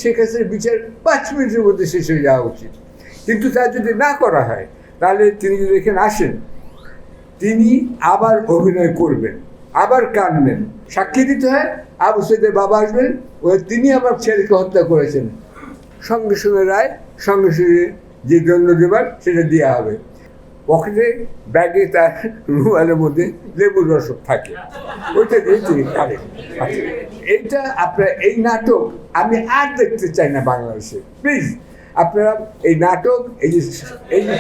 শেখ হাসিনার বিচার 5 মিনিটের মধ্যে শেষ হয়ে যাওয়া উচিত, কিন্তু তা যদি না করা হয় তাহলে তিনি যদি এখানে আসেন, তিনি আবার অভিনয় করবেন, আবার কাঁদবেন, সাক্ষী দিতে হয়, আবু সাইদের বাবা আসবেন, তিনি আবার ছেলেকে হত্যা করেছেন, সঙ্গে সঙ্গে রায়, সঙ্গে সঙ্গে যে দণ্ড দেবার সেটা দেওয়া হবে। পকেটে ব্যাগে তার রুমালের মধ্যে লেবুর রস থাকে, ওইটা দিয়ে তিনি কাঁদেন। এইটা আপনার এই নাটক আমি আর দেখতে চাই না বাংলাদেশে। প্লিজ আপনারা এই নাটক এই যে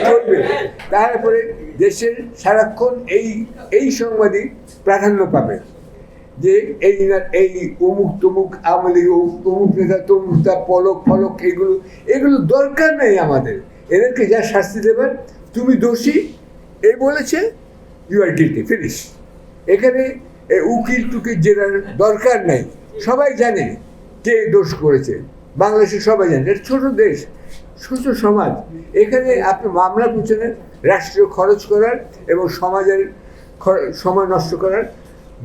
চলবে, তারপরে দেশের সারাক্ষণ এই সংবাদই প্রাধান্য পাবে যে এই অমুক তমুক আওয়ামী লীগ, অমুক নেতা তমুক নেতা, পলক ফলক, এগুলো দরকার নেই আমাদের। এদেরকে যা শাস্তি দেবেন, তুমি দোষী এই বলেছে, ইউ আর গিল্টি, ফিনিশ। এখানে উকিল টুকিল জেরার দরকার নেই, সবাই জানে কে দোষ করেছে, বাংলাদেশে সবাই জানে। এটা ছোট দেশ, ছোট সমাজ, এখানে আপনি মামলার পিছনে রাষ্ট্রীয় খরচ করার এবং সমাজের সময় নষ্ট করার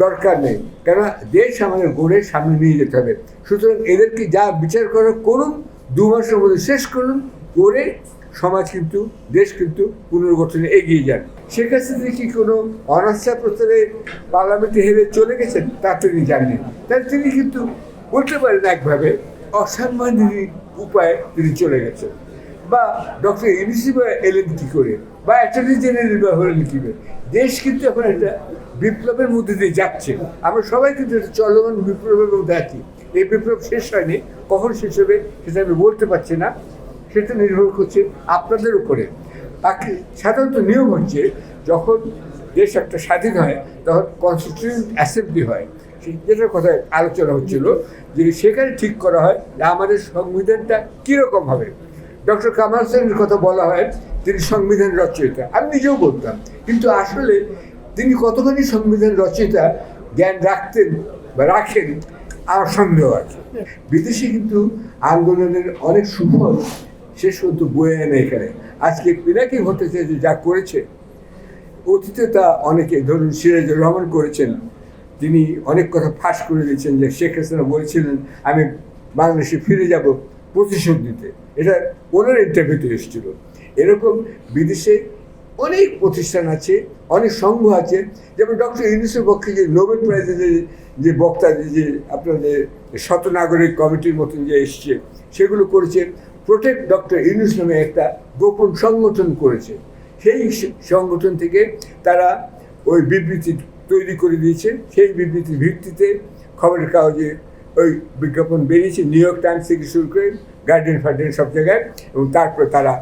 দরকার নেই, কেননা দেশ আমাদের গড়ে সামনে নিয়ে যেতে হবে। সুতরাং এদেরকে যা বিচার করার করুন, 2 মাসের মধ্যে শেষ করুন, করে সমাজ কিন্তু, দেশ কিন্তু পুনর্গঠনে এগিয়ে যান। শেখ হাসিনা কি কোনো অনাস্থা প্রস্তাবে পার্লামেন্টে হেরে চলে গেছেন তা তিনি জানেন, তাই তিনি কিন্তু বলতে পারেন একভাবে অসাংবিধানিক উপায়ে তিনি চলে গেছেন, বা ডক্টর ইউনূস এলেন কী করে, বা অ্যাটর্নি জেনারেল বা হলেন কী করে। দেশ কিন্তু এখন একটা বিপ্লবের মধ্যে দিয়ে যাচ্ছে, আমরা সবাই কিন্তু একটা চলমান বিপ্লবের মধ্যে আছি। এই বিপ্লব শেষ হয়নি, কখন শেষ হবে সেটা আমি বলতে পারছি না, সেটা নির্ভর করছে আপনাদের উপরে। বাকি সাধারণত নিয়ম হচ্ছে, যখন দেশ একটা স্বাধীন হয় তখন কনস্টিটিউয়েন্ট অ্যাসেম্বলি হয়, যেটার কথা আলোচনা হচ্ছিল, যে সেখানে ঠিক করা হয় যে আমাদের সংবিধানটা কীরকম হবে। ডক্টর কামাল হোসেনের কথা বলা হয় তিনি সংবিধান রচয়িতা, আমি নিজেও বলতাম, কিন্তু আসলে তিনি কতখানি সংবিধান রচয়িতা জ্ঞান রাখতেন বা রাখেন আমার সন্দেহ আছে। বিদেশে কিন্তু আন্দোলনের অনেক সুফল শেষ পর্যন্ত বয়ে আনে এখানে। আজকে পিনাকি ভট্টাচার্য যা করেছে, অতীতে তা অনেকে, ধরুন সিরাজুর রহমান করেছেন, তিনি অনেক কথা ফাঁস করে দিয়েছেন যে শেখ হাসিনা বলেছিলেন আমি বাংলাদেশে ফিরে যাব প্রতিশোধ দিতে, এটা ওনার ইন্টারভিউতে এসেছিল। এরকম বিদেশে অনেক প্রতিষ্ঠান আছে, অনেক সংঘ আছে, যেমন ডক্টর ইউনূসের পক্ষে যে নোবেল প্রাইজের যে বক্তা, যে আপনাদের শত নাগরিক কমিটির মতন যে এসছে, সেগুলো করেছে। প্রোটেক্ট ডক্টর ইউনূস নামে একটা গোপন সংগঠন করেছে, সেই সংগঠন থেকে তারা ওই বিবৃতি তৈরি করে দিয়েছে। সেই বিবৃতির ভিত্তিতে খবরের কাগজে ওই বিজ্ঞাপন বেরিয়েছে, নিউ ইয়র্ক টাইমস থেকে শুরু করে গার্ডিয়ান ফার্ডিয়ান সব জায়গায়, এবং তারপরে তারা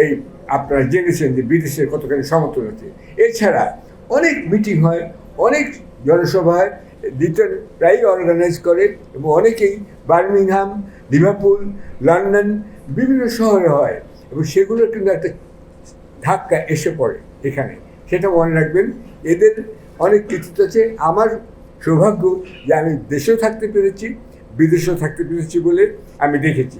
এই আপনারা জেনেছেন যে বিদেশের কতখানি সমর্থন আছে। এছাড়া অনেক মিটিং হয়, অনেক জনসভা হয়, রিটার্ন প্রায়ই অর্গানাইজ করে, এবং অনেকেই বার্মিংহাম, লিভারপুল, লন্ডন, বিভিন্ন শহরে হয়, এবং সেগুলোর কিন্তু একটা ধাক্কা এসে পড়ে এখানে, সেটা মনে রাখবেন। এদের অনেক কৃতিত্ব আছে। আমার সৌভাগ্য যে আমি দেশেও থাকতে পেরেছি, বিদেশেও থাকতে পেরেছি বলে আমি দেখেছি।